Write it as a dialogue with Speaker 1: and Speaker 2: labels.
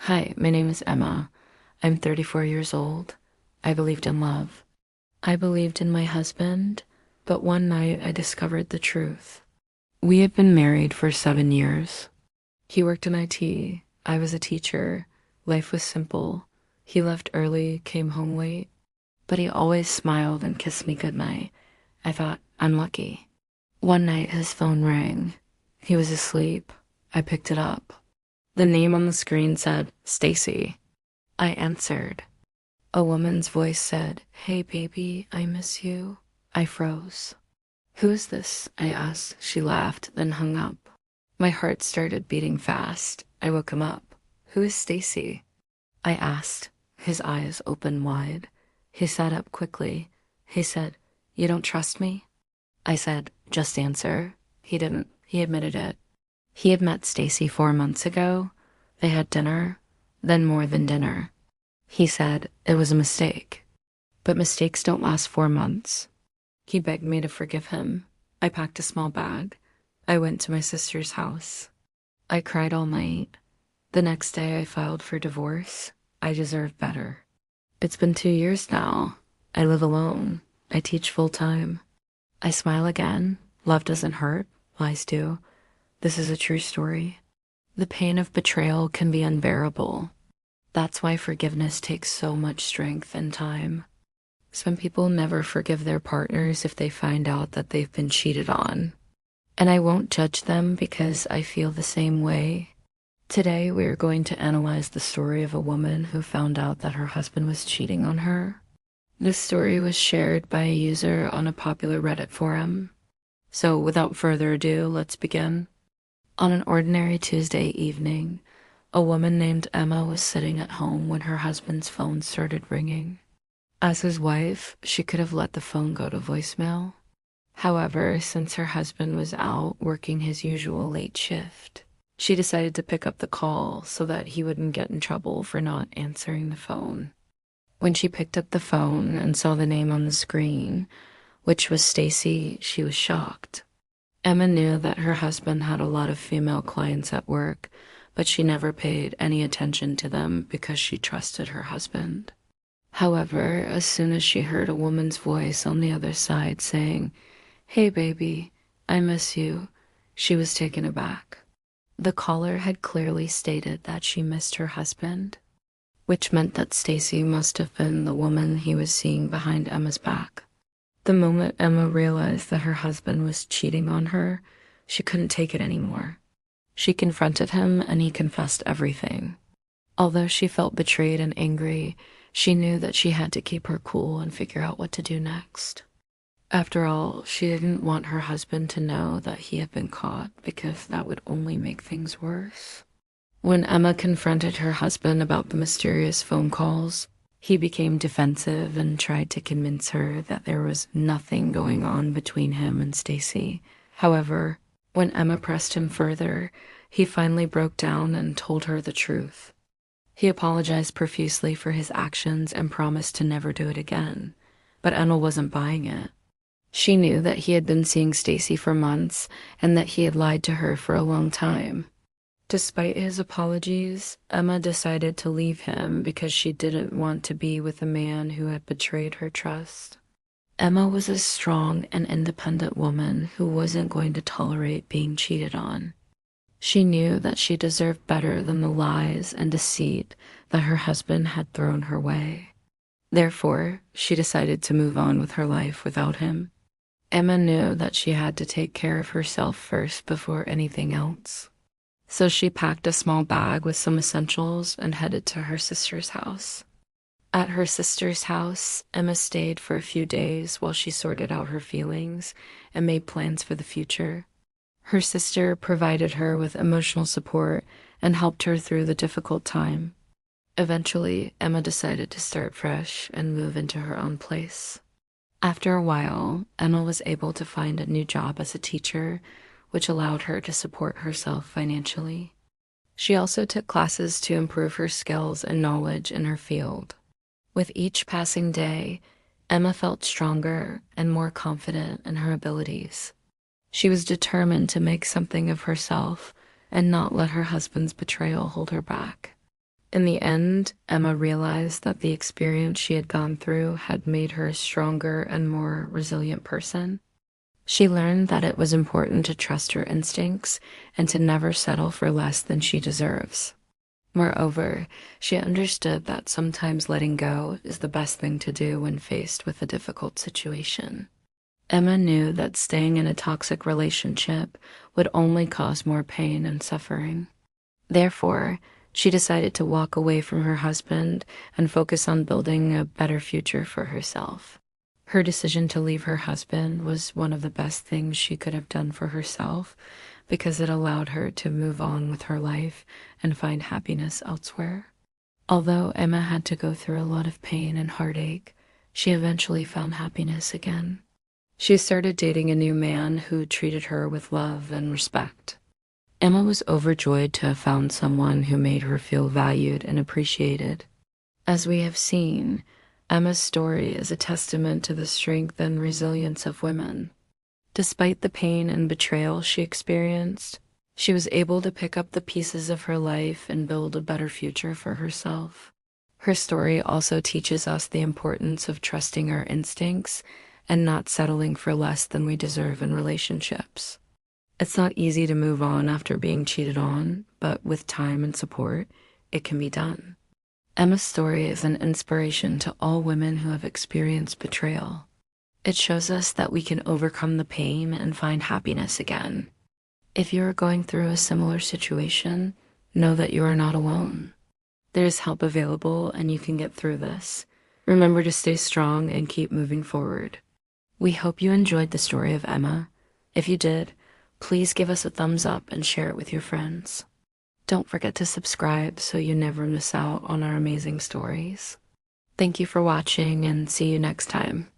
Speaker 1: Hi, my name is Emma. I'm 34 years old. I believed in love. I believed in my husband, but one night I discovered the truth. We had been married for 7 years. He worked in IT. I was a teacher. Life was simple. He left early, came home late, but he always smiled and kissed me goodnight. I thought, I'm lucky. One night his phone rang. He was asleep. I picked it up. The name on the screen said, Stacy. I answered. A woman's voice said, Hey baby, I miss you. I froze. Who is this? I asked. She laughed, then hung up. My heart started beating fast. I woke him up. Who is Stacy? I asked. His eyes opened wide. He sat up quickly. He said, You don't trust me? I said, Just answer. He didn't. He admitted it. He had met Stacy 4 months ago. They had dinner, then more than dinner. He said it was a mistake, but mistakes don't last 4 months. He begged me to forgive him. I packed a small bag. I went to my sister's house. I cried all night. The next day I filed for divorce. I deserve better. It's been 2 years now. I live alone. I teach full time. I smile again. Love doesn't hurt. Lies do. This is a true story. The pain of betrayal can be unbearable. That's why forgiveness takes so much strength and time. Some people never forgive their partners if they find out that they've been cheated on. And I won't judge them because I feel the same way. Today we are going to analyze the story of a woman who found out that her husband was cheating on her. This story was shared by a user on a popular Reddit forum. So without further ado, let's begin. On an ordinary Tuesday evening, a woman named Emma was sitting at home when her husband's phone started ringing. As his wife, she could have let the phone go to voicemail. However, since her husband was out working his usual late shift, she decided to pick up the call so that he wouldn't get in trouble for not answering the phone. When she picked up the phone and saw the name on the screen, which was Stacy, she was shocked. Emma knew that her husband had a lot of female clients at work, but she never paid any attention to them because she trusted her husband. However, as soon as she heard a woman's voice on the other side saying, Hey baby, I miss you, she was taken aback. The caller had clearly stated that she missed her husband, which meant that Stacy must have been the woman he was seeing behind Emma's back. The moment Emma realized that her husband was cheating on her, she couldn't take it anymore. She confronted him and he confessed everything. Although she felt betrayed and angry, she knew that she had to keep her cool and figure out what to do next. After all, she didn't want her husband to know that he had been caught because that would only make things worse. When Emma confronted her husband about the mysterious phone calls, he became defensive and tried to convince her that there was nothing going on between him and Stacy. However, when Emma pressed him further, he finally broke down and told her the truth. He apologized profusely for his actions and promised to never do it again, but Emma wasn't buying it. She knew that he had been seeing Stacy for months and that he had lied to her for a long time. Despite his apologies, Emma decided to leave him because she didn't want to be with a man who had betrayed her trust. Emma was a strong and independent woman who wasn't going to tolerate being cheated on. She knew that she deserved better than the lies and deceit that her husband had thrown her way. Therefore, she decided to move on with her life without him. Emma knew that she had to take care of herself first before anything else. So she packed a small bag with some essentials and headed to her sister's house. At her sister's house, Emma stayed for a few days while she sorted out her feelings and made plans for the future. Her sister provided her with emotional support and helped her through the difficult time. Eventually, Emma decided to start fresh and move into her own place. After a while, Emma was able to find a new job as a teacher, which allowed her to support herself financially. She also took classes to improve her skills and knowledge in her field. With each passing day, Emma felt stronger and more confident in her abilities. She was determined to make something of herself and not let her husband's betrayal hold her back. In the end, Emma realized that the experience she had gone through had made her a stronger and more resilient person. She learned that it was important to trust her instincts and to never settle for less than she deserves. Moreover, she understood that sometimes letting go is the best thing to do when faced with a difficult situation. Emma knew that staying in a toxic relationship would only cause more pain and suffering. Therefore, she decided to walk away from her husband and focus on building a better future for herself. Her decision to leave her husband was one of the best things she could have done for herself because it allowed her to move on with her life and find happiness elsewhere. Although Emma had to go through a lot of pain and heartache, she eventually found happiness again. She started dating a new man who treated her with love and respect. Emma was overjoyed to have found someone who made her feel valued and appreciated. As we have seen, Emma's story is a testament to the strength and resilience of women. Despite the pain and betrayal she experienced, she was able to pick up the pieces of her life and build a better future for herself. Her story also teaches us the importance of trusting our instincts and not settling for less than we deserve in relationships. It's not easy to move on after being cheated on, but with time and support, it can be done. Emma's story is an inspiration to all women who have experienced betrayal. It shows us that we can overcome the pain and find happiness again. If you are going through a similar situation, know that you are not alone. There is help available and you can get through this. Remember to stay strong and keep moving forward. We hope you enjoyed the story of Emma. If you did, please give us a thumbs up and share it with your friends. Don't forget to subscribe so you never miss out on our amazing stories. Thank you for watching and see you next time.